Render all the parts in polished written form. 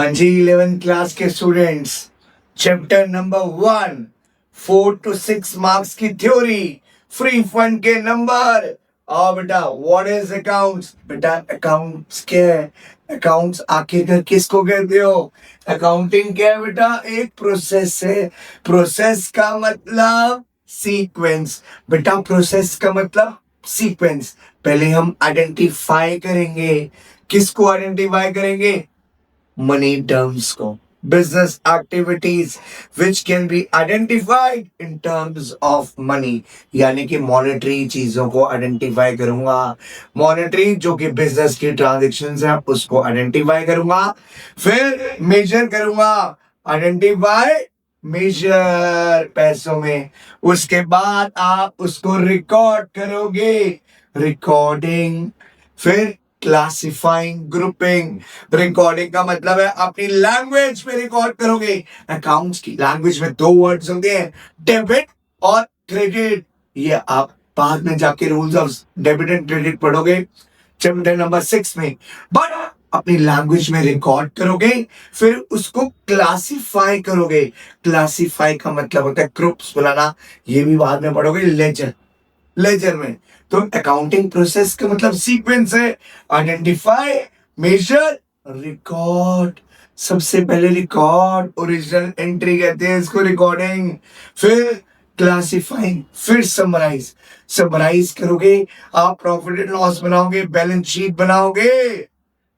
हाँ जी, 11th class के students, chapter number 1, 4 to 6 marks की थ्योरी, फ्री फंड के नंबर। और बेटा व्हाट इज अकाउंट्स? बेटा अकाउंट्स क्या है? अकाउंट्स आखिरकार किसको कहते हो? अकाउंटिंग क्या है बेटा? एक प्रोसेस है। प्रोसेस का मतलब सीक्वेंस। बेटा प्रोसेस का मतलब सीक्वेंस। पहले हम आइडेंटिफाई करेंगे। किसको आइडेंटिफाई करेंगे? मनी टर्म्स को। Business activities which can be identified in terms of money, यानी कि मॉनेटरी चीजों को आइडेंटिफाई करूंगा। मॉनेटरी जो कि बिजनेस की ट्रांजेक्शंस है उसको आइडेंटिफाई करूंगा, फिर मेजर करूंगा। आइडेंटिफाई, मेजर पैसों में। उसके बाद आप उसको रिकॉर्ड करोगे, रिकॉर्डिंग। फिर क्लासिफाइंग, ग्रुपिंग। रिकॉर्डिंग का मतलब है अपनी लैंग्वेज में रिकॉर्ड करोगे। अकाउंट्स की लैंग्वेज में 2 वर्ड्स होते हैं, डेबिट और क्रेडिट। ये आप बाद में जाके rules of debit and credit पढ़ोगे चैप्टर नंबर 6 में। बट अपनी लैंग्वेज में रिकॉर्ड करोगे, फिर उसको क्लासिफाई करोगे। क्लासिफाई का मतलब होता है ग्रुप्स बनाना। ये भी बाद में पढ़ोगे लेजर, लेजर में। तो अकाउंटिंग प्रोसेस का मतलब सीक्वेंस है। Identify, measure, record. सबसे पहले रिकॉर्ड, ओरिजिनल एंट्री कहते हैं इसको, रिकॉर्डिंग। फिर क्लासिफाइंग, फिर समराइज। समराइज करोगे, आप प्रॉफिट एंड लॉस बनाओगे, बैलेंस शीट बनाओगे।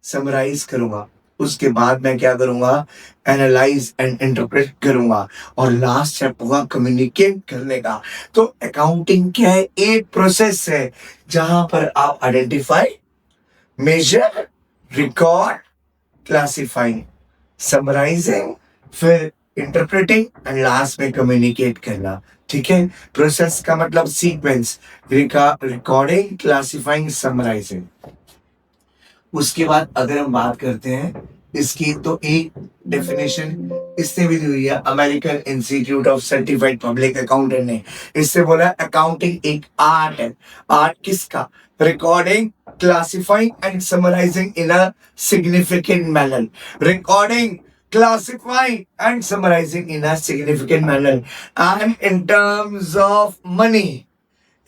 समराइज करूंगा, उसके बाद मैं क्या करूंगा? एनालाइज एंड इंटरप्रेट करूंगा। और लास्ट स्टेप होगा कम्युनिकेट करने का। तो अकाउंटिंग क्या है? एक प्रोसेस है जहां पर आप identify, measure, record, classifying, summarising, फिर इंटरप्रेटिंग एंड लास्ट में कम्युनिकेट करना। ठीक है? प्रोसेस का मतलब सीक्वेंस, रिकॉर्डिंग, क्लासिफाइंग, समराइजिंग। उसके बाद अगर हम बात करते हैं इसकी, तो एक डेफिनेशन इससे भी दी हुई है American Institute of Certified Public Accountant ने। इससे बोला अकाउंटिंग एक आर्ट है। आर्ट किसका? Recording, classifying and summarising in a significant manner. Recording, classifying and summarizing in a significant manner and in terms of money.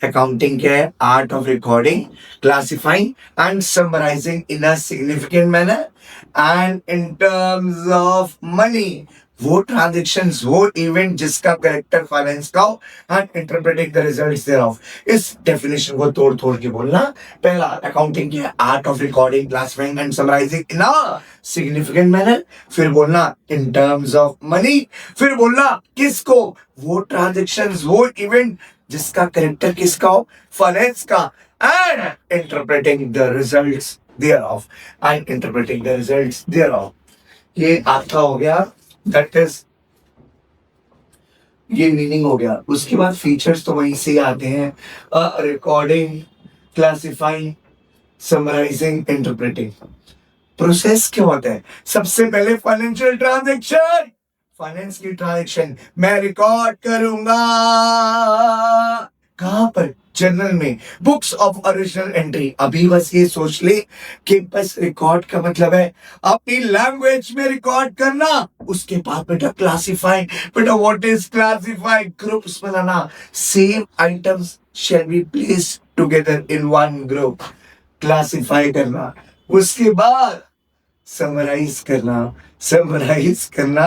Accounting क्या है? Art of recording, classifying and summarising in a significant manner and in terms of money. वो transactions, वो event जिसका character finance का हो, and interpreting the results thereof. इस definition को तोड़ तोड़ के बोलना। पहला, अकाउंटिंग की art of recording, classifying and summarising in a significant manner. फिर बोलना इन टर्म्स ऑफ मनी। फिर बोलना किसको? वो ट्रांजेक्शंस, वो इवेंट जिसका करेक्टर किसका हो? फाइनेंस का। And interpreting the results thereof, and interpreting the results thereof. ये आपका हो गया, दैट इज ये मीनिंग हो गया। उसके बाद फीचर्स तो वहीं से आते हैं, recording, classifying, summarising, interpreting. Process क्या होता है? सबसे पहले फाइनेंशियल ट्रांजैक्शन, फाइनेंस की ट्रांजैक्शन मैं रिकॉर्ड करूंगा। कहां पर? जर्नल में, बुक्स ऑफ ओरिजिनल एंट्री। अभी बस ये सोच ले कि बस रिकॉर्ड का मतलब है अपनी लैंग्वेज में रिकॉर्ड करना। उसके बाद बेटा क्लासिफाई। बेटा what is classify? Groups banana. Same items shall be placed together in one group. Classify करना। उसके बाद समराइज करना। समराइज करना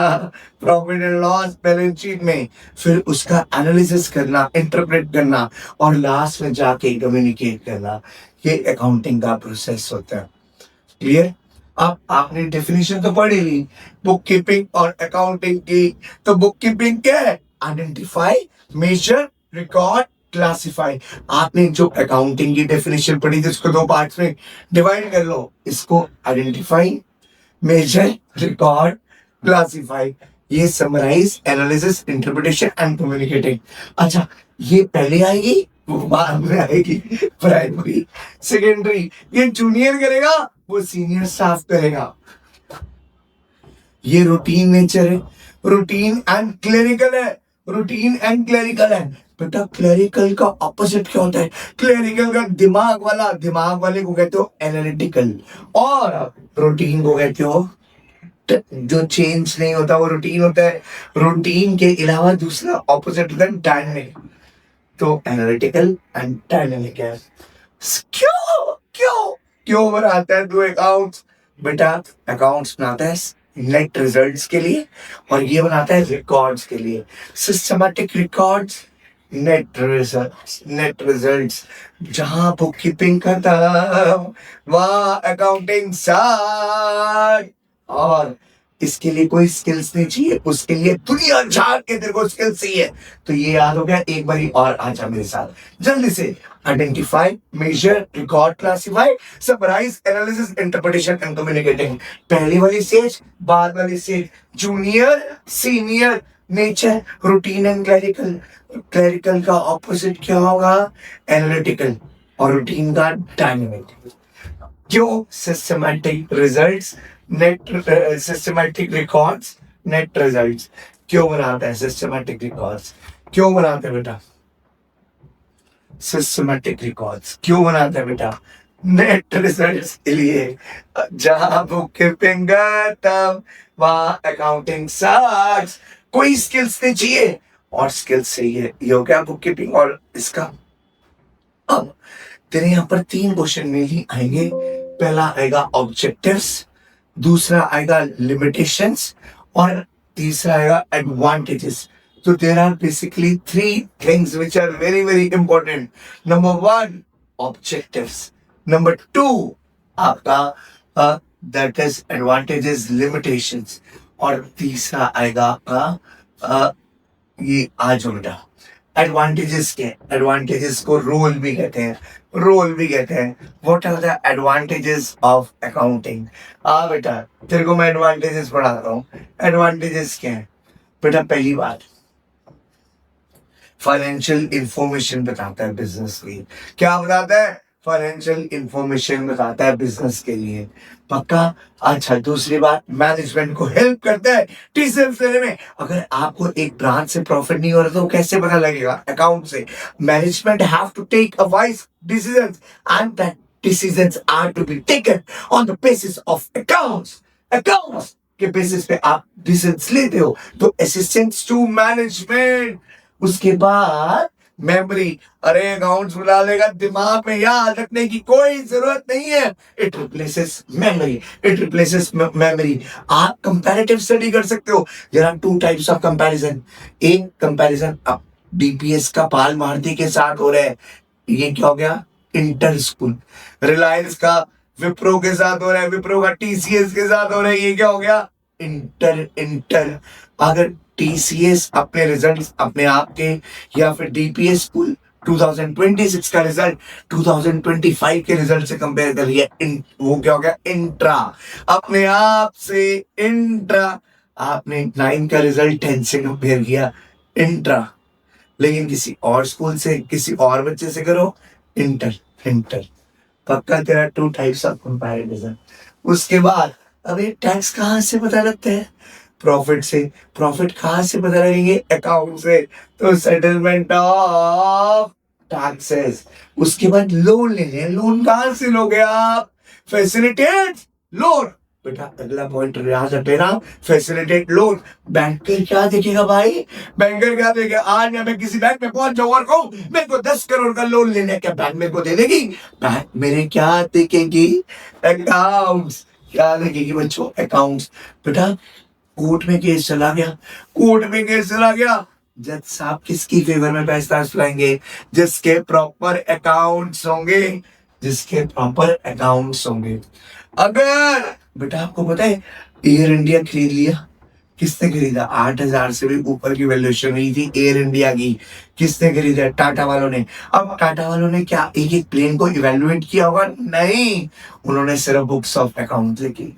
profit and loss balance sheet में, फिर उसका एनालिसिस करना, इंटरप्रेट करना, और लास्ट में जाके कम्युनिकेट करना। ये अकाउंटिंग का प्रोसेस होता है। क्लियर? अब आपने डेफिनेशन तो पढ़ी ली बुक कीपिंग और अकाउंटिंग की। तो बुक कीपिंग क्या है? Identify, measure, record, classify. आपने जो अकाउंटिंग की डेफिनेशन पढ़ी थी उसको 2 पार्ट्स में डिवाइड कर लो। इसको आइडेंटिफाई, मेजर, रिकॉर्ड, क्लासिफाई। ये summarise, analysis, interpretation and communicating. अच्छा, ये पहले आएगी, वो बाद में आएगी। प्राइमरी, सेकेंडरी, ये जूनियर करेगा, वो सीनियर स्टाफ करेगा। ये रूटीन नेचर है, रूटीन एंड क्लेरिकल है। रूटीन एंड क्लेरिकल है। बेटा क्लेरिकल का ऑपोजिट क्या होता है? क्लेरिकल का दिमाग वाला, दिमाग वाले को कहते हो एनालिटिकल, और रूटीन को कहते हो जो चेंज नहीं होता वो रूटीन होता है। रूटीन के अलावा दूसरा ऑपोजिट होता है डायनेमिक। तो एनालिटिकल एंड डायनेमिक है। क्यों क्यों क्यों बनाता है तू अकाउंट्स? बेटा अकाउंट्स बनाता है नेट रिजल्ट्स के लिए, और ये बनाता है रिकॉर्ड्स के लिए। Systematic records, net results. जहां बुक कीपिंग खत्म वहां अकाउंटिंग स्टार्ट। और इसके लिए कोई स्किल्स नहीं चाहिए, उसके लिए दुनिया झाड़ के तेरे को स्किल्स चाहिए। तो ये याद हो गया, एक बारी और आजा मेरे साथ जल्दी से। Identify, measure, record, classify, summarise, analysis, interpretation and communicating. पहली वाली स्टेज, बाद वाली stage, junior, senior, nature, routine and clerical. Clerical का ऑपोजिट क्या होगा? एनालिटिकल। और रूटीन का डायनेमिक। क्यों? Systematic results, net systematic records, net results. क्यों बनाते हैं सिस्टमैटिक रिकॉर्ड्स? क्यों बनाते हैं बेटा सिस्टमैटिक रिकॉर्ड्स? क्यों बनाते हैं बेटा नेट रिजल्ट्स के लिए? जहां बुक कीपिंग खत्म वहां अकाउंटिंग स्टार्ट्स। कोई स्किल्स नहीं चाहिए, और स्किल्स चाहिए। ये हो गया बुक कीपिंग और इसका। अब तेरे यहाँ पर 3 क्वेश्चन में ही आएंगे। पहला आएगा ऑब्जेक्टिव्स, दूसरा आएगा लिमिटेशंस, और तीसरा आएगा advantages. So there are basically 3 things which are very very important. Number 1, objectives. Number 2, आपका that is advantages, limitations. और तीसरा आएगा आपका ये आज बेटा एडवांटेजेस के। एडवांटेजेस को रोल भी कहते हैं, रोल भी कहते हैं। What are the advantages of accounting? बेटा तेरे को मैं एडवांटेजेस पढ़ा रहा हूँ। एडवांटेजेस क्या है बेटा? पहली बात, फाइनेंशियल इंफॉर्मेशन बताता है बिजनेस के लिए। क्या बताता है? फाइनेंशियल इंफॉर्मेशन बताता है बिजनेस के लिए। पक्का? अच्छा, दूसरी बात, मैनेजमेंट को हेल्प करता है डिसीजंस लेने में। अगर आपको एक ब्रांच से प्रॉफिट नहीं हो रहा तो कैसे पता लगेगा? अकाउंट से। Management have to take a wise decisions and that decisions are to be taken on the basis of accounts. Accounts के बेसिस पे आप डिसीजंस लेते हो। तो असिस्टेंस टू मैनेजमेंट। उसके बाद मेमोरी। अरे अकाउंट्स बुला लेगा, दिमाग में याद रखने की कोई जरूरत नहीं है। It replaces memory, it replaces memory. आप कंपैरेटिव स्टडी कर सकते हो। There are 2 types of comparison. एक कंपैरिजन अब डीपीएस का पाल मारुति के साथ हो रहा है, ये क्या हो गया? Inter school. रिलायंस का विप्रो के साथ हो रहा है, विप्रो का टीसीएस के साथ हो रहा है, ये क्या हो गया? इंटर। अगर टीसीएस अपने रिजल्ट्स अपने आप के, या फिर डीपीएस स्कूल 2026 का रिजल्ट 2025 के रिजल्ट से कंपेयर कर लिया, वो क्या हो गया? इंट्रा। अपने आप से इंट्रा। आपने 9 का रिजल्ट 10 से कंपेयर किया, इंट्रा। लेकिन किसी और स्कूल से, किसी और बच्चे से करो, इंटर। पक्का तेरा 2 टाइप्स ऑफ कंपैरिजन। उसके बाद अब ये टैक्स कहाँ से पता लगता है? प्रॉफिट से। प्रॉफिट कहाँ से पता लगेंगे? अकाउंट से। तो सेटलमेंट ऑफ टैक्सेस। उसके बाद लोन लेने। लोन कहाँ से लोगे आप? Facilitate loan. बेटा अगला पॉइंट याद रखना, फैसिलिटेट लोन। बैंकर क्या देखेगा भाई? बैंकर क्या देखेगा? आज मैं किसी बैंक में पहुंच जाऊं और कहूं मेरे को 10 करोड़ का लोन लेना है, क्या बैंक मेरे को दे देगी? बैंक मेरे क्या देखेगी? अकाउंट्स। क्या देखेगी बच्चों? अकाउंट्स। बेटा कोर्ट में केस चला गया, जज साहब किसकी फेवर में फैसला सुनाएंगे? जिसके प्रॉपर अकाउंट्स होंगे। अगर बेटा आपको पता है एयर इंडिया खरीद लिया, किसने खरीदा? 8,000 से भी ऊपर की वैल्यूएशन हुई थी एयर इंडिया की। किसने खरीदा? टाटा वालों ने। अब टाटा वालों ने क्या एक एक प्लेन को इवेल्युएट किया होगा? नहीं, उन्होंने सिर्फ बुक्स ऑफ अकाउंट लिखी।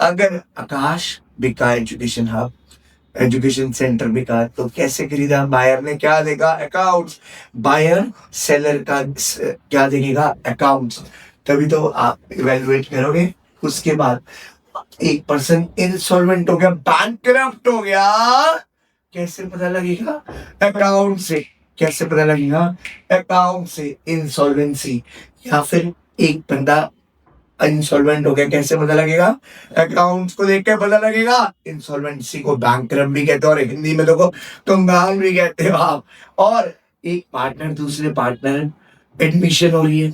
अगर आकाश बिका एजुकेशन हब, एजुकेशन सेंटर बिका, तो कैसे खरीदा? बायर ने क्या देखा? अकाउंट्स। बायर सेलर का क्या देखेगा? अकाउंट्स। तभी तो आप इवेल्युएट करोगे। उसके बाद एक पर्सन इंसॉल्वेंट हो गया, बैंकरप्ट हो गया, कैसे पता लगेगा? अकाउंट से। कैसे पता लगेगा? अकाउंट से। इंसॉल्वेंसी। या फिर एक बंदा इंसॉल्वेंट हो गया, कैसे पता लगेगा? अकाउंट्स को देख के पता लगेगा। इंसॉल्वेंसी को बैंकरप्ट भी कहते हैं और हिंदी में देखो कंगाल भी कहते हो आप। और एक पार्टनर दूसरे पार्टनर एडमिशन हो रही है,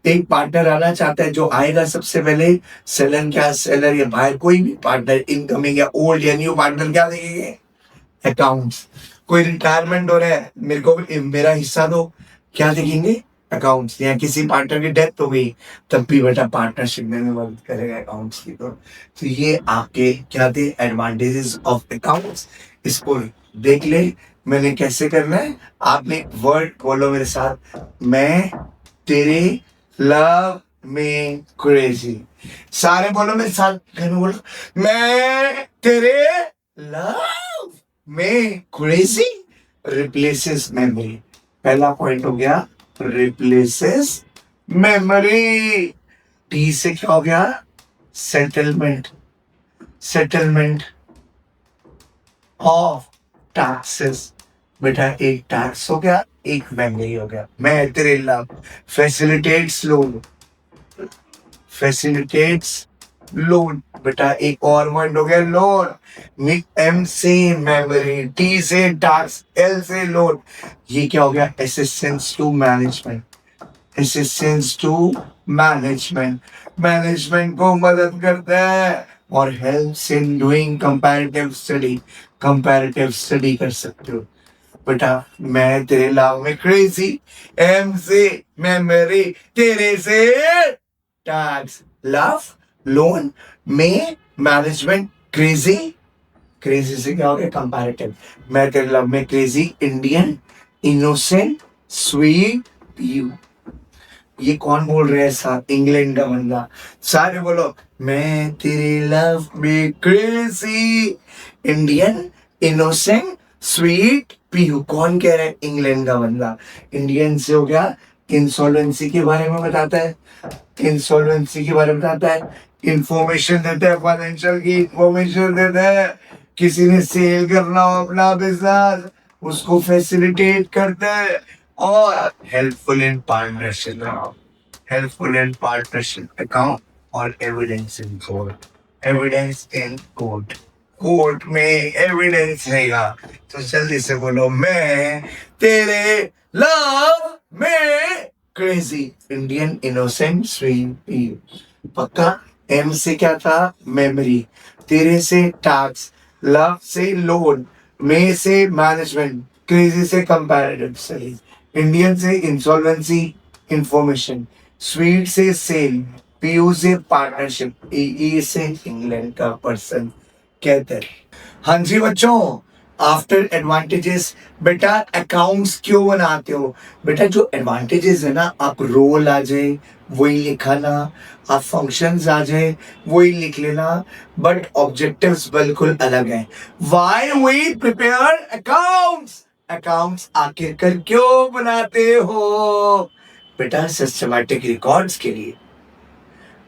एक पार्टनर आना चाहता है, जो आएगा सबसे पहले सेलर, क्या सेलर या बायर, कोई भी पार्टनर इनकमिंग या ओल्ड या न्यू पार्टनर क्या देखेंगे? अकाउंट्स। कोई रिटायरमेंट हो रहा है, मेरे को मेरा हिस्सा दो, क्या देखेंगे? अकाउंट्स। या किसी पार्टनर की डेथ हो गई, तब भी बेटा पार्टनरशिप में मदद करेगा अकाउंट्स की। तो ये आपके क्या थे एडवांटेजेस ऑफ अकाउंट्स, इसको देख ले। मैंने कैसे करना है, आपने वर्ड बोलो मेरे साथ, मैं तेरे लव में क्रेजी। सारे बोलो मेरे साथ, घर में बोलो, मैं तेरे लव में क्रेजी। रिप्लेसेस मेमोरी, पहला पॉइंट हो गया रिप्लेसेस मेमोरी। टी से क्या हो गया? Settlement, settlement of taxes. बेटा एक टैक्स हो गया, एक मेमोरी हो गया। मैं तेरे लव, फैसिलिटेट्स लोन, फैसिलिटेट्स लोन। बेटा एक और वर्ड हो गया लोन। एम से मेमोरी, टी से टैक्स, एल से लोन। ये क्या हो गया? Assistance to management, assistance to management, management को मदद करता है। और helps in doing comparative study, comparative study कर सकते हो। बेटा मैं तेरे लव में क्रेजी, एम से मेमोरी, तेरे से टैक्स, लव, लोन, में मैनेजमेंट, क्रेजी। क्रेजी से क्या हो गया? कंपैरेटिव। मैं तेरे लव में crazy, Indian, innocent, sweet, you. ये कौन बोल रहे हैं? साथ इंग्लैंड का बंदा। सारे बोलो, मैं तेरे लव में क्रेजी, इंडियन, इनोसेंट, स्वीट, पीयू। कौन कह रहा है? इंग्लैंड का बंदा। इंडियन से हो गया इंसॉल्वेंसी के बारे में बताता है, इंसॉल्वेंसी के बारे में बताता है, इंफॉर्मेशन देता है, फाइनेंशियल की इंफॉर्मेशन देता है। किसी ने सेल करना हो अपना बिजनेस, उसको फैसिलिटेट करता है। और helpful in partnership, helpful in partnership account. और evidence in court, evidence in court, court में एविडेंस रहेगा। तो जल्दी से बोलो, मैं तेरे लव में क्रेजी, इंडियन, इनोसेंट, स्वीट, पक्का। एम से क्या था? मेमोरी, तेरे से टैक्स, लव से लोन, में से मैनेजमेंट, क्रेजी से कंपैरेटिव स्टडी, इंडियन से इंसॉल्वेंसी इंफॉर्मेशन, स्वीट से सेल, पीयू से पार्टनरशिप, ई से इंग्लैंड का पर्सन कहते हैं। हाँ जी बच्चों, आफ्टर एडवांटेजेस, बेटा अकाउंट्स क्यों बनाते हो? बेटा जो एडवांटेजेस है ना, आप रोल आ जाए वही लिखाना, आप फंक्शंस आ जाए वही लिख लेना, बट ऑब्जेक्टिव्स बिल्कुल अलग हैं। Why we prepare accounts, accounts आखिरकार क्यों बनाते हो? बेटा सिस्टमैटिक रिकॉर्ड्स के लिए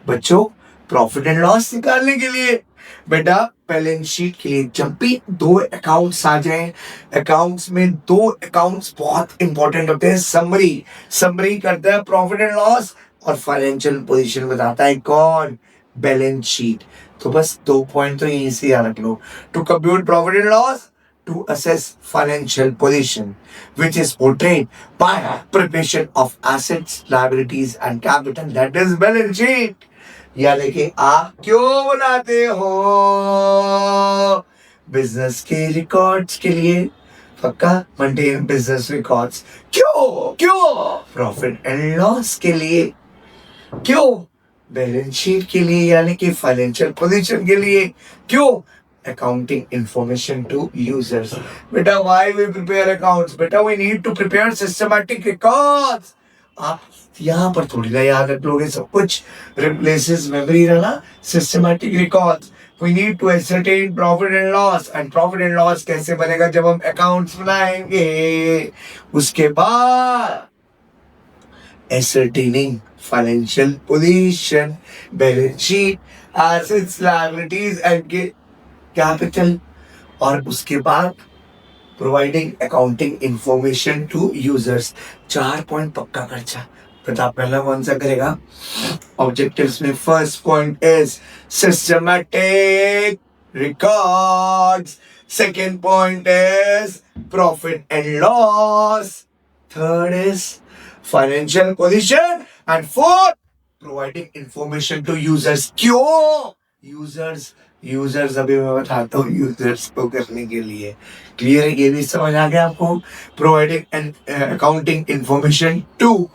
बच्चों, प्रॉफिट एंड लॉस निकालने के लिए, बेटा बैलेंस शीट के लिए। जब भी दो अकाउंट्स आ जाएं, अकाउंट्स में दो अकाउंट्स बहुत इंपॉर्टेंट होते हैं। समरी, समरी करता है प्रॉफिट एंड लॉस, और फाइनेंशियल पोजीशन बताता है कौन? Balance sheet. तो बस दो पॉइंट तो यहीं से याद रख लो, to compute profit and loss, to assess financial position, which is portrayed by preparation of assets, liabilities and capital, that is balance sheet। यानी कि आप क्यों बनाते हो? बिजनेस के रिकॉर्ड्स के लिए, पक्का। Maintain business records. क्यों? क्यों? प्रॉफिट एंड लॉस के लिए। क्यों? बैलेंस शीट के लिए, यानी कि फाइनेंशियल पोजीशन के लिए। क्यों? accounting information to users। बेटा why we prepare accounts? बेटा we need to prepare systematic records। आप यहाँ पर थोड़ी ना याद रख लोगे सब कुछ, replaces memory रहना, systematic records। we need to ascertain profit and loss, and profit and loss कैसे बनेगा? जब हम accounts बनाएंगे। उसके बाद ascertaining financial position, balance sheet, assets, liabilities and capital. और उसके बाद providing accounting information to users. 4 point पक्का खर्चा, प्रताप पहला कौन सा करेगा? ऑब्जेक्टिव्स में first point is systematic records, second point is profit and loss, third is financial position and fourth providing information to users. क्यों यूजर्स अभी मैं बताता हूँ यूजर्स को करने के लिए। क्लियर है? ये भी समझ आ गया आपको? Providing and accounting information to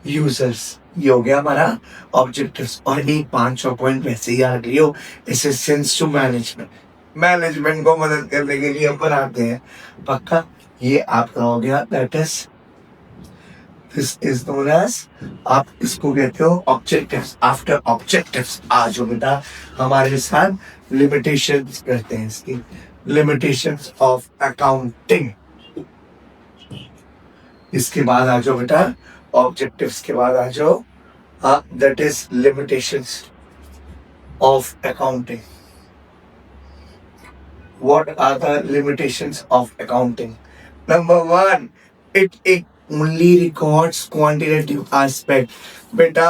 users, ये हो गया हमारा ऑब्जेक्टिव्स। और एक 500 पॉइंट वैसे ही याद लियो, असिस्टेंस टू मैनेजमेंट को मदद करने के लिए हम बनाते हैं। पक्का? ये आपका हो गया, that is this is known as, आप इसको कहते हो ऑब्जेक्टिव्स। आफ्टर ऑब्जेक्टिव्स आ जाओ बेटा हमारे साथ लिमिटेशंस करते हैं, इसकी लिमिटेशंस ऑफ अकाउंटिंग। इसके बाद आ जाओ बेटा ऑब्जेक्टिव्स के बाद आ जाओ that is limitations of accounting. What are the limitations of accounting? Number one, it only records quantitative aspect. बेटा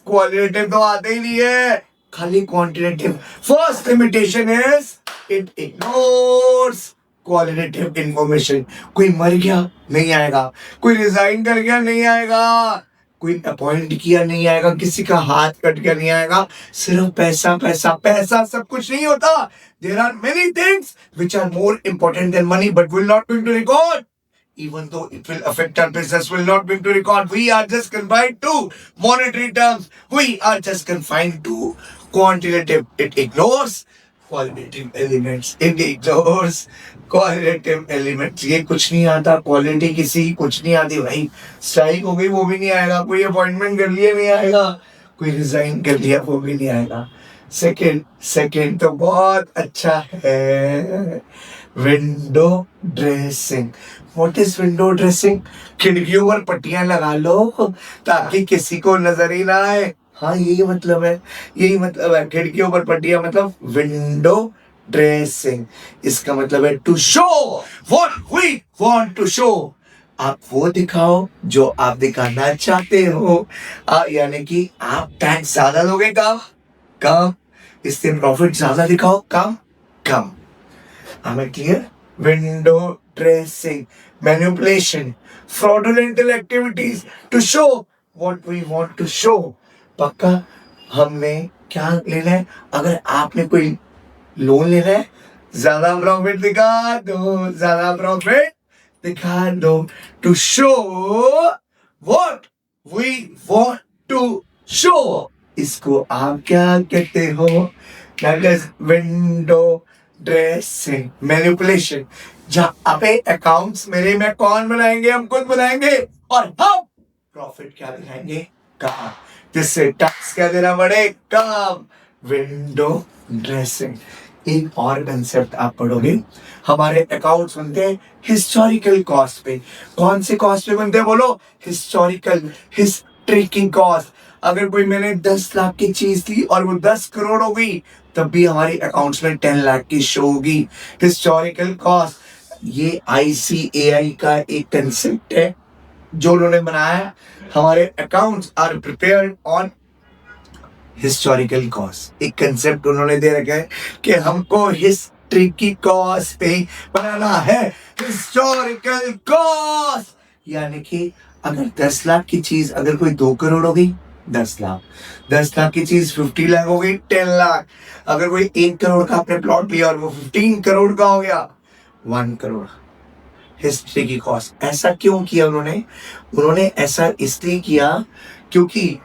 qualitative तो आते ही नहीं है, खाली quantitative. First limitation is it ignores qualitative information. कोई मर गया नहीं आएगा, कोई रिजाइन कर गया नहीं आएगा, कोई अपॉइंट किया नहीं आएगा, किसी का हाथ कट गया नहीं आएगा। सिर्फ पैसा पैसा पैसा सब कुछ नहीं होता। There are many things which are more important than money but will not be to record. Even though it will affect our business, will not be to record. We are just confined to monetary terms. We are just confined to quantitative. It ignores qualitative elements. It ignores qualitative elements. ये कुछ नहीं आता, quality किसी कुछ नहीं आती भाई। Strike हो गई वो भी नहीं आएगा, कोई अपॉइंटमेंट कर लिया नहीं आएगा, कोई रिजाइन कर लिया वो भी नहीं आएगा। सेकेंड तो बहुत अच्छा है, window dressing. What is window dressing? खिड़कियों पर पट्टियां लगा लो ताकि किसी को नजर ही ना आए। हाँ यही मतलब है, यही मतलब है। खिड़कियों पर पट्टियां मतलब विंडो ड्रेसिंग। इसका मतलब है to show what we want to show. आप वो दिखाओ जो आप दिखाना चाहते हो। यानी कि आप टैक्स ज्यादा दोगे कम, इससे प्रॉफिट ज्यादा दिखाओ कम। हमें clear? Window dressing, manipulation, fraudulent activities to show what we want to show. पक्का? हमने क्या लेना है? अगर आपने कोई लोन लेना है, ज्यादा प्रॉफिट दिखा दो to show what we want to show. इसको आप क्या कहते हो? That is window dressing, manipulation. जहां अबे अकाउंट्स मेरे में कौन बनाएंगे? हम खुद बनाएंगे और हम प्रॉफिट क्या दिखाएंगे? कम, जिससे टैक्स क्या देना पड़े? कम। Window dressing. एक और कंसेप्ट आप पढ़ोगे, हमारे अकाउंट्स बनते हैं हिस्टोरिकल कॉस्ट पे। कौन से कॉस्ट पे बनते हैं बोलो? हिस्टोरिकल, हिस्ट्री की कॉस्ट। अगर कोई मैंने 10 लाख की चीज ली और वो 10 करोड़ हो गई, तब भी हमारी अकाउंट्स में 10 लाख की शो होगी। हिस्टोरिकल कॉस्ट, ये ICAI का एक कंसेप्ट है जो उन्होंने बनाया। हमारे accounts are prepared on historical cost. एक कंसेप्ट उन्होंने दे रखा है कि हमको हिस्ट्री की कॉस्ट पे बनाना है, हिस्टोरिकल कॉस्ट। यानी कि अगर 10 लाख की चीज अगर कोई 2 करोड़ हो गई, 10 लाख। 10 लाख की चीज 50 लाख हो गई, 10 लाख। अगर कोई 1 करोड़ का आपने प्लॉट लिया और वो 15 करोड़ का हो गया, 1 करोड़। हिस्ट्री की कॉस्ट। ऐसा क्यों किया उन्होंने ऐसा इसलिए किया क्योंकि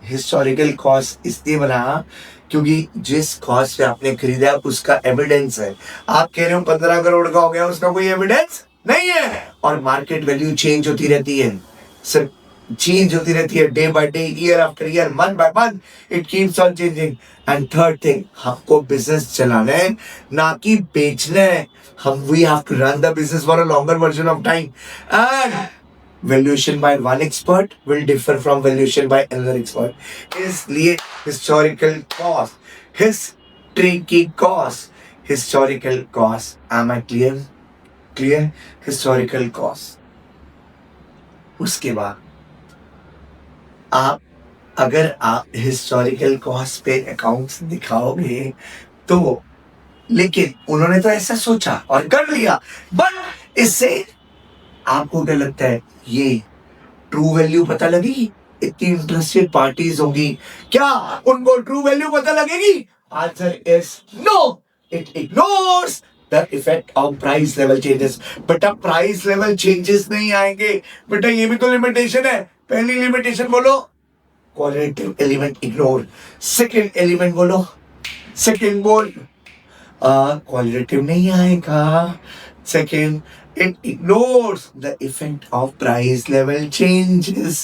हिस्टोरिकल कॉस्ट इसलिए बनाया क्योंकि जिस कॉस्ट पे आपने खरीदा उसका एविडेंस है। आप कह रहे हो 15 करोड़ का हो गया, उसका कोई एविडेंस नहीं है। और मार्केट वैल्यू चेंज होती रहती है सर, चेंज होती रहती है day by day, year after year, month by month, it keeps on changing. And third thing, हमको बिजनेस चलाना है ना कि बेचना है। We have to run the business for a longer version of time. And valuation by one expert will differ from valuation by another expert. इसलिए historical cost, history की cost, historical cost. Am I clear? Historical cost. उसके बाद आप अगर आप historical cost पे accounts दिखाओगे तो, लेकिन उन्होंने तो ऐसा सोचा और कर लिया, बट इससे आपको क्या लगता है ये ट्रू वैल्यू पता लगेगी? इतनी इंटरेस्टेड पार्टीज होगी, क्या उनको ट्रू वैल्यू पता लगेगी? Answer is no, it ignores the effect of price level changes. बेटा प्राइस लेवल चेंजेस नहीं आएंगे, बेटा ये भी तो लिमिटेशन है। पहली लिमिटेशन बोलो, qualitative element ignore. Second element बोलो, सेकंड बोल, क्वालिटेटिव नहीं आएगा। Second, it ignores the effect of price level changes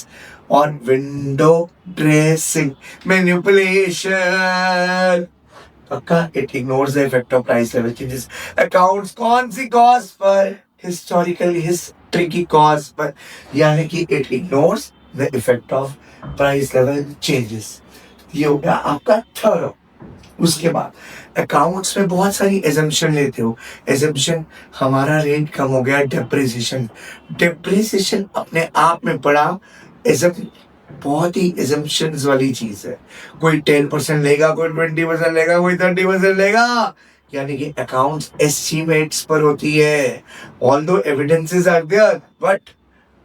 on window dressing manipulation. पक्का it ignores the effect of price level changes. Accounts कौन सी cost per? Historically history की cost per, यानी कि it ignores the effect of price level changes. ये हो गया आपका third. उसके बाद अकाउंट्स में बहुत सारी एजम्पशन लेते हो। एजम्पशन, हमारा रेट कम हो गया, डेप्रिसिएशन। डेप्रिसिएशन अपने आप में बड़ा बहुत ही एजम्पशंस वाली चीज है। कोई 10% लेगा, कोई 20% लेगा, कोई 30% लेगा, यानी कि अकाउंट्स एस्टिमेट्स पर होती है। Although evidences are there, but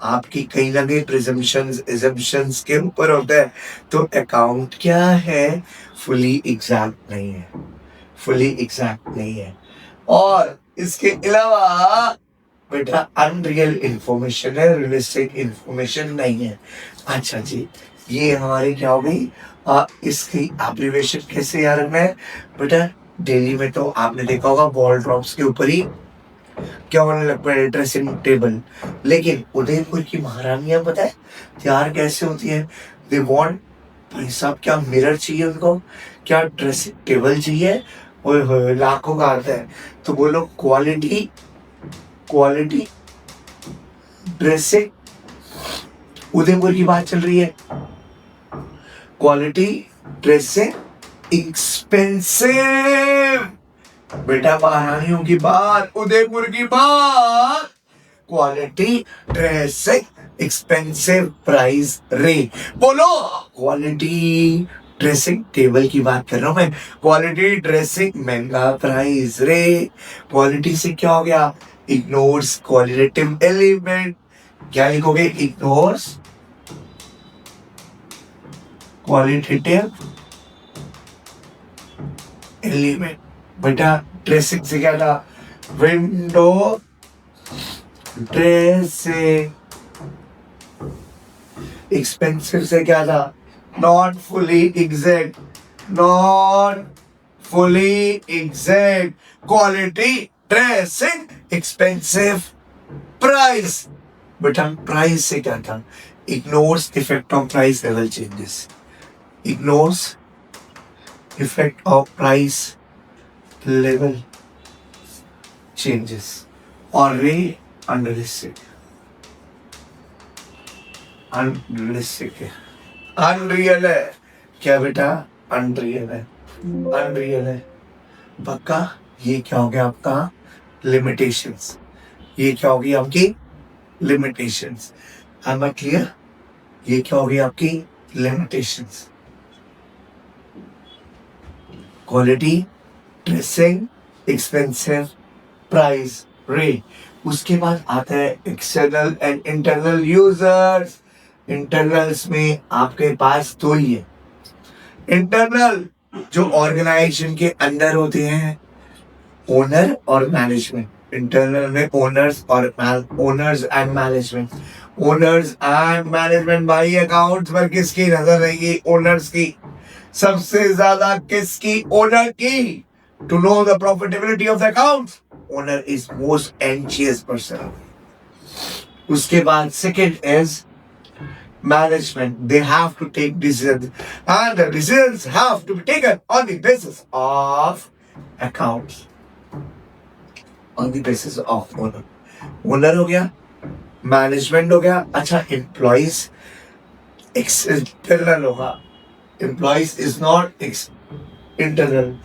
आपकी कहीं ना कहीं प्रिजम्पशंस एजम्पशंस के ऊपर होता है। तो अकाउंट क्या है? फुली एग्जैक्ट नहीं है, फुली एग्जैक्ट नहीं है। और इसके अलावा बेटा अनरियल इंफॉर्मेशन है, रियलिस्टिक इंफॉर्मेशन नहीं है। अच्छा जी, ये हमारी क्या हो गई? इसकी एब्रिविएशन कैसे याद रखना है? बेटा डेली में तो आपने देखा होगा बॉल ड्रॉप्स के ऊपर ही क्या होने लग पड़े, ड्रेसिंग टेबल। लेकिन उदयपुर की महारानियां पता है तैयार कैसे होती है? दे वांट, भाई साहब क्या मिरर चाहिए उनको, क्या ड्रेसिंग टेबल चाहिए, ओए होए लाखों का आता है। तो बोलो क्वालिटी, क्वालिटी ड्रेसिंग, उदयपुर की बात चल रही है। क्वालिटी ड्रेसिंग एक्सपेंसिव, बेटा महारानियों की बात, उदयपुर की बात, quality dressing expensive price rate. बोलो क्वालिटी ड्रेसिंग टेबल की बात कर रहा हूं मैं, क्वालिटी ड्रेसिंग महंगा प्राइस रेट। क्वालिटी से क्या हो गया? Ignores qualitative element. क्या लिखोगे? Ignores qualitative element. बेटा ड्रेसिंग से क्या था? Window dressing. एक्सपेंसिव से क्या था? Not fully exact, not fully exact. Quality dressing expensive price. बेटा प्राइस से क्या था? Ignores effect of price level changes, ignores effect of price level changes। और रे अनरियलिस्टिक, अनरियलिस्टिक है, अनरियल है। क्या बेटा? अनरियल है, अनरियल है। पक्का ये क्या हो गया आपका? लिमिटेशंस। ये क्या होगी आपकी? लिमिटेशंस। Am I clear? ये क्या होगी आपकी? Limitations. Quality dressing expensive price rate. उसके बाद आता है external and internal users. Internals में आपके पास दो ही है। इंटरनल जो ऑर्गेनाइजेशन के अंदर होते हैं, ओनर और मैनेजमेंट। इंटरनल में ओनर्स और owners and management. Owners and management. भाई अकाउंट्स पर किसकी नजर रहेगी? ओनर्स की। सबसे ज्यादा किसकी? ओनर की। To know the profitability of the accounts, owner is most anxious person. उसके बाद second is management. They have to take decisions, and the decisions have to be taken on the basis of accounts, on the basis of owner. Owner हो गया, management हो गया। अच्छा employees external होगा, employees is not internal.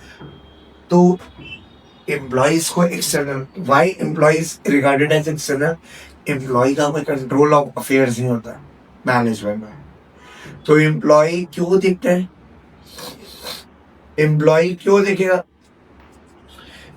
तो employees को external, why employees regarded as external? Employee का कोई कंट्रोल ऑफ अफेयर्स नहीं होता मैनेजमेंट में। तो एम्प्लॉय क्यों देखता है? एम्प्लॉय क्यों देखेगा?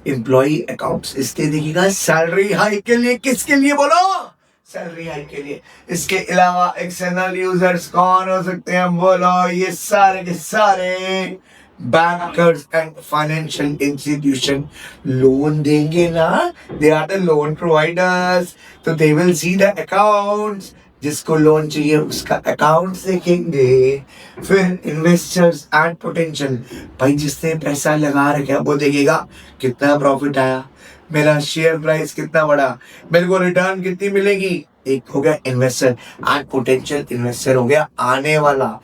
एम्प्लॉय अकाउंट्स इसलिए देखेगा सैलरी हाइक के लिए। किसके लिए बोलो? सैलरी हाइक के लिए। इसके अलावा एक्सटर्नल यूजर्स कौन हो सकते हैं बोलो? ये सारे के सारे bankers and financial institution loan देंगे ना, they are the loan providers, तो they will see the accounts. जिसको लोन चाहिए उसका अकाउंट्स देखेंगे। फिर इन्वेस्टर्स एंड पोटेंशियल, भाई जिसने पैसा लगा रखा वो देखेगा कितना प्रॉफिट आया, मेरा शेयर प्राइस कितना बढ़ा, मेरे को रिटर्न कितनी मिलेगी। एक हो गया इन्वेस्टर एंड पोटेंशियल इन्वेस्टर, हो गया आने वाला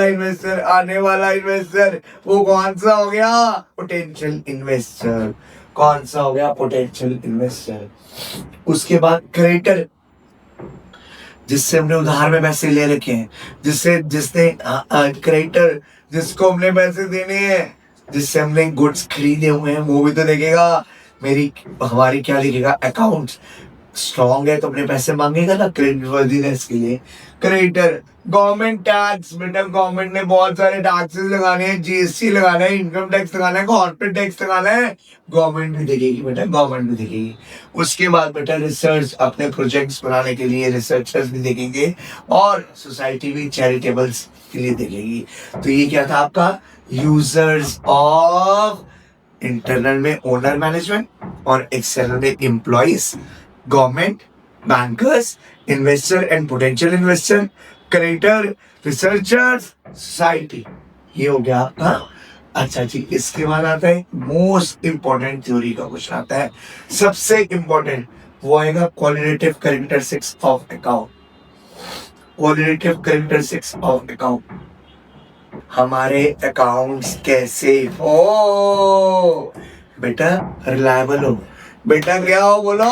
इन्वेस्टर। आने वाला इन्वेस्टर वो कौन सा हो गया? Potential investor. कौन सा हो गया? Potential investor. उसके बाद क्रेडिटर, जिससे हमने उधार में पैसे ले रखे हैं, जिसने क्रेडिटर जिसको हमने पैसे देने हैं, जिससे हमने गुड्स खरीदे हुए हैं, वो भी तो देखेगा। हमारी क्या देखेगा? अकाउंट स्ट्रॉन्ग है तो अपने पैसे मांगेगा ना क्रेडिट वर्दीनेस के लिए। क्रेडिटर गवर्नमेंट टैक्स, बेटा गवर्नमेंट ने बहुत सारे टैक्सेस लगाने हैं, जीएसटी लगाना है, इनकम टैक्स लगाना है, कॉर्पोरेट टैक्स लगाना है, गवर्नमेंट भी देखेगी बेटा, गवर्नमेंट भी देखेगी। उसके बाद बेटा रिसर्च, अपने प्रोजेक्ट्स बनाने के लिए रिसर्चर्स भी देखेंगे, और सोसाइटी भी चैरिटेबल्स के लिए देखेगी। तो ये क्या था आपका? यूजर्स ऑफ, इंटरनल में ओनर मैनेजमेंट और एक्सटर्नल में employees, government, bankers, investor and potential investor, creditor, researchers, society. ये हो गया आपका। अच्छा जी, इसके बाद आता है मोस्ट इंपॉर्टेंट थ्योरी का क्वेश्चन आता है, सबसे इंपॉर्टेंट, वो आएगा qualitative characteristics of account. Qualitative characteristics of account, हमारे अकाउंट्स कैसे हो? बेटा रिलायबल हो। बेटा क्या हो बोलो?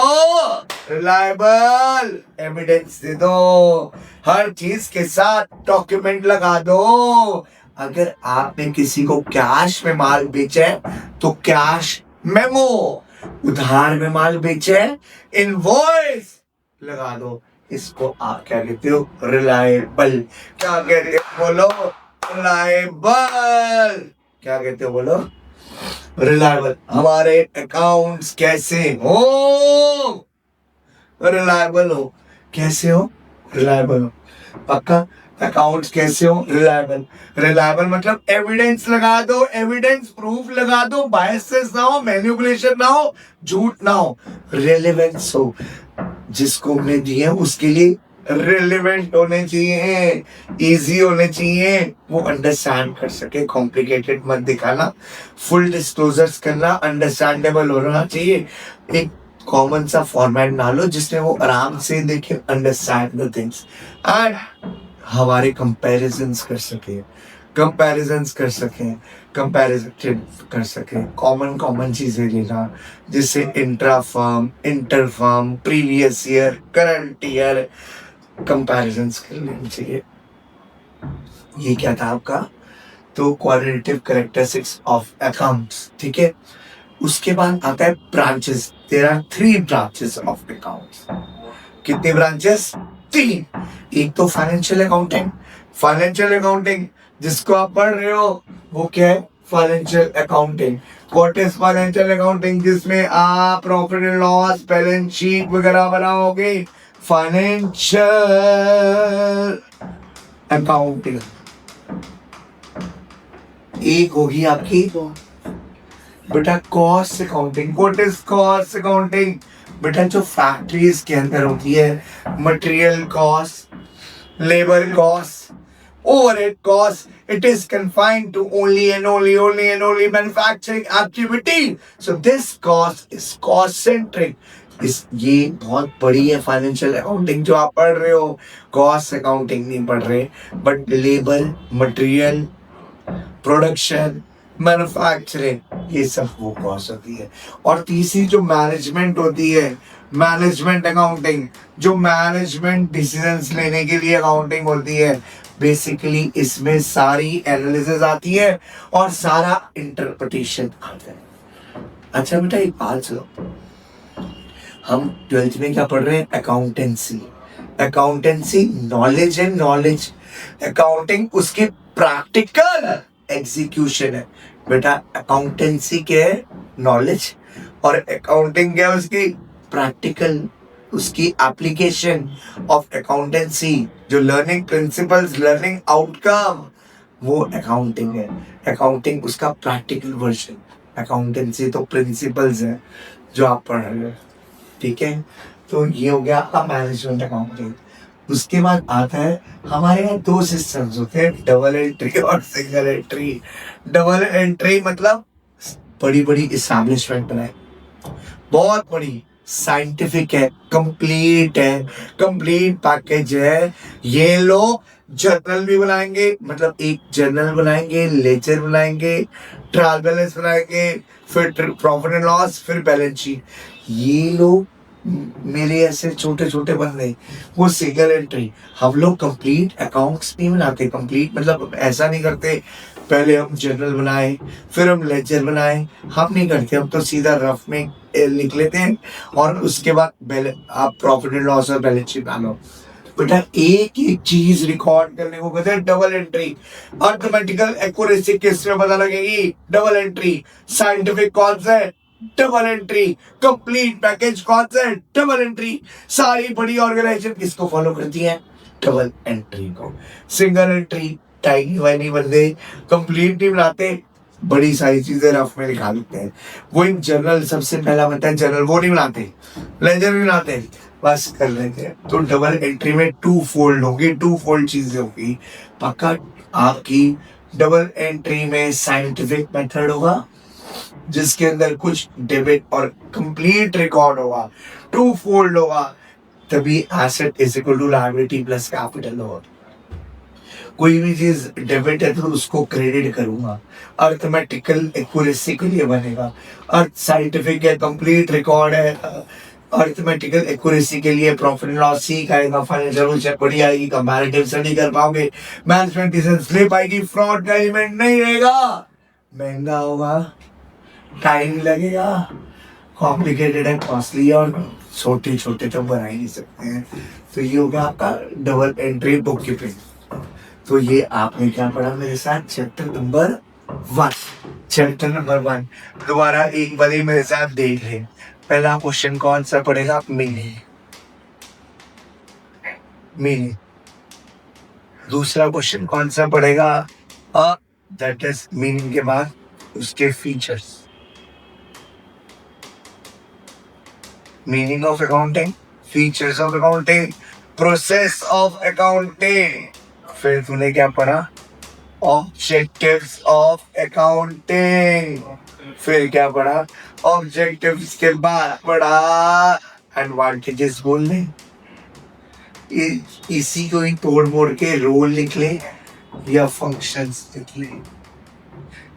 रिलायबल। एविडेंस दे दो, हर चीज के साथ डॉक्यूमेंट लगा दो। अगर आपने किसी को कैश में माल बेचा है तो कैश मेमो, उधार में माल बेचा है इनवॉइस लगा दो। इसको आप क्या कहते हो? रिलायबल। क्या कहते हो बोलो? रिलायबल। क्या कहते हो बोलो? रिलायबल। हमारे अकाउंट्स कैसे हो? रिलायबल हो। कैसे हो? रिलायबल हो। पक्का? अकाउंट्स कैसे हो? रिलायबल। रिलायबल मतलब एविडेंस लगा दो, एविडेंस प्रूफ लगा दो, बायसेस ना हो, मैनिपुलेशन ना हो, झूठ ना हो, रेलेवेंस हो। जिसको हमने दिए उसके लिए रिलेवेंट होने चाहिए, इजी होने चाहिए, वो अंडरस्टैंड कर सके। कॉम्प्लिकेटेड मत दिखाना, फुल डिस्क्लोजर्स करना, अंडरस्टैंडेबल होना चाहिए। एक कॉमन सा फॉर्मेट ना लो जिसमें वो आराम से देखे, अंडरस्टैंड द थिंग्स, एंड हमारे कंपैरिजंस कर सके, कंपैरिजन कर सके, कॉमन चीजें लेना, जिससे intra firm, inter firm, previous year, current year comparisons कर लेनी चाहिए। ये क्या था आपका? तो क्वालिटेटिव कैरेक्टरिस्टिक्स ऑफ अकाउंट्स, ठीक है। उसके बाद आता है branches. There are 3 branches of accounts. कितने ब्रांचेस? 3। एक तो फाइनेंशियल अकाउंटिंग। फाइनेंशियल अकाउंटिंग जिसको आप पढ़ रहे हो वो क्या है? Financial accounting. What is financial accounting? जिसमें आप profit and loss, balance sheet वगैरह बनाओगे। Financial accounting. एक होगी आपकी बेटा cost accounting. What is cost accounting? बेटा जो फैक्ट्रीज के अंदर होती है, material cost, labour cost, overhead cost, it is confined to only manufacturing activity. So this cost is cost centric. ये बहुत बड़ी है फाइनेंशियल अकाउंटिंग जो आप पढ़ रहे हो। कॉस्ट अकाउंटिंग नहीं पढ़ रहे, but labour, material, production, manufacturing, ये सब वो कॉस्ट होती है। और तीसरी जो मैनेजमेंट होती है, मैनेजमेंट अकाउंटिंग, जो मैनेजमेंट डिसीजंस लेने के लिए अकाउंटिंग होती है। बेसिकली इसमें सारी एनालिसिस आती है और सारा इंटरप्रिटेशन आता है। अच्छा बेटा एक बात सुनो, हम 12th में क्या पढ़ रहे हैं? अकाउंटेंसी। अकाउंटेंसी नॉलेज है, नॉलेज। अकाउंटिंग उसकी प्रैक्टिकल एग्जीक्यूशन है। बेटा अकाउंटेंसी क्या है? नॉलेज। और अकाउंटिंग क्या है? उसकी प्रैक्टिकल, उसकी एप्लीकेशन ऑफ अकाउंटेंसी, जो लर्निंग प्रिंसिपल्स, लर्निंग आउटकम, वो अकाउंटिंग है। अकाउंटिंग उसका प्रैक्टिकल वर्जन। अकाउंटेंसी तो प्रिंसिपल्स है जो आप पढ़ रहे हो, ठीक है। तो ये हो गया आपका मैनेजमेंट अकाउंटिंग। उसके बाद आता है, हमारे यहाँ दो सिस्टम्स होते हैं, डबल एंट्री और सिंगल एंट्री। डबल एंट्री मतलब बड़ी बड़ी इस्टेब्लिशमेंट बनाए, बहुत बड़ी, साइंटिफिक है, कंप्लीट है, कंप्लीट पैकेज है। ये लोग जर्नल भी बनाएंगे, मतलब एक जर्नल बनाएंगे, लेजर बनाएंगे, ट्रायल बैलेंस बनाएंगे, फिर प्रॉफिट एंड लॉस, फिर बैलेंस शीट। ये लोग मेरे ऐसे छोटे छोटे बंदे, वो सिंगल एंट्री। हम लोग कंप्लीट अकाउंट्स नहीं बनाते। कंप्लीट मतलब ऐसा नहीं करते पहले हम जर्नल बनाए फिर हम लेजर बनाए, हम नहीं करते। हम तो सीधा रफ में लिख लेते हैं और उसके बाद आप प्रॉफिट एंड लॉस और बैलेंस शीट डालो। बेटा एक एक चीज रिकॉर्ड करने को कहते हैं डबल एंट्री। अर्थमेटिकल एक्यूरेसी किसमें पता लगेगी? Double entry. साइंटिफिक कौन सा है? Double entry. कंप्लीट पैकेज कौन सा है? Double entry. सारी बड़ी ऑर्गेनाइजेशन किसको फॉलो करती है? डबल एंट्री को। सिंगल एंट्री टाइनी वाइनी बंदे कंप्लीट नहीं बनाते, बड़ी सारी चीजें रफ में लिखा देते हैं। वो एक जर्नल सबसे पहला बनता है, जर्नल वो नहीं बनाते, लेजर नहीं बनाते, बस कर लेते हैं। तो डबल एंट्री में टू फोल्ड होगी, टू फोल्ड चीजें होगी पक्का। आपकी डबल एंट्री में साइंटिफिक मेथड होगा जिसके अंदर कुछ डेबिट और कंप्लीट रिकॉर्ड होगा, टू फोल्ड होगा, तभी asset is equal to liability plus capital होगा। कोई भी चीज डेबिट है तो उसको क्रेडिट करूंगा, अर्थमेटिकल एक्यूरेसी के लिए बनेगा। अर्थ साइंटिफिक है, कंप्लीट रिकॉर्ड है, अर्थमेटिकल एक्यूरेसी के लिए प्रॉफिट एंड लॉस सीख आएगा, फाइनेंशियल चेक बड़ी आएगी, कंपैरेटिव स्टडी कर पाओगे, मैनेजमेंट डिसीजन स्लिप आएगी, फ्रॉड का एलिमेंट नहीं रहेगा, महंगा होगा, टाइम लगेगा, कॉम्प्लिकेटेड है, कॉस्टली, और छोटे छोटे तो बना ही नहीं सकते हैं। तो ये हो गया आपका डबल एंट्री बुक कीपिंग। तो ये आपने क्या पढ़ा मेरे साथ? Chapter number 1। चैप्टर नंबर 1 दोबारा एक बार मेरे साथ देख लें। पहला क्वेश्चन कौन सा पड़ेगा? मीनिंग। मीनिंग। दूसरा क्वेश्चन कौन सा पड़ेगा? दैट इज मीनिंग के बाद उसके features. Meaning of accounting, features of accounting, process of accounting, फिर तूने क्या पढ़ा? ऑब्जेक्टिव्स ऑफ अकाउंटिंग, फिर क्या पढ़ा? ऑब्जेक्टिव्स के बाद पढ़ा एडवांटेजेस बोलने, इसी को ही तोड़ मोड़ के रोल लिख ले या फंक्शंस लिख ले।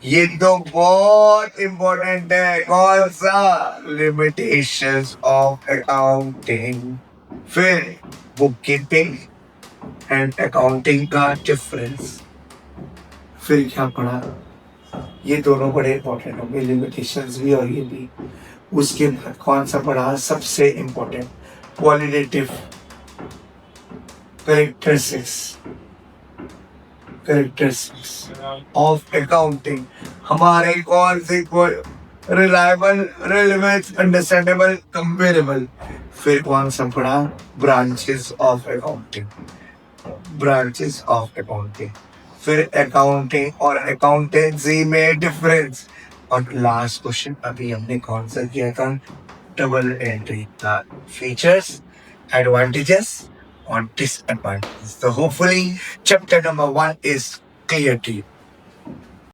ये तो बहुत इंपॉर्टेंट है। कौन सा? लिमिटेशंस ऑफ अकाउंटिंग, फिर बुक कीपिंग एंड अकाउंटिंग का डिफरेंस, फिर क्या पढ़ा? ये दोनों बड़े इंपॉर्टेंट होंगे, लिमिटेशंस भी और ये भी। उसके बाद कौन सा पढ़ा? सबसे important, qualitative characteristics of accounting. हमारे कौन से रिलायबल, रिलेवेंट, अंडरस्टैंडेबल, कंपेरेबल। फिर कौन सा पढ़ा? Branches of accounting, branches of accounting, फिर अकाउंटिंग और अकाउंटेंसी में डिफरेंस। और लास्ट क्वेश्चन अभी हमने कौन सा किया था? डबल एंट्री का फीचर्स, एडवांटेजेस और disadvantages. So hopefully chapter number 1 is clear to you.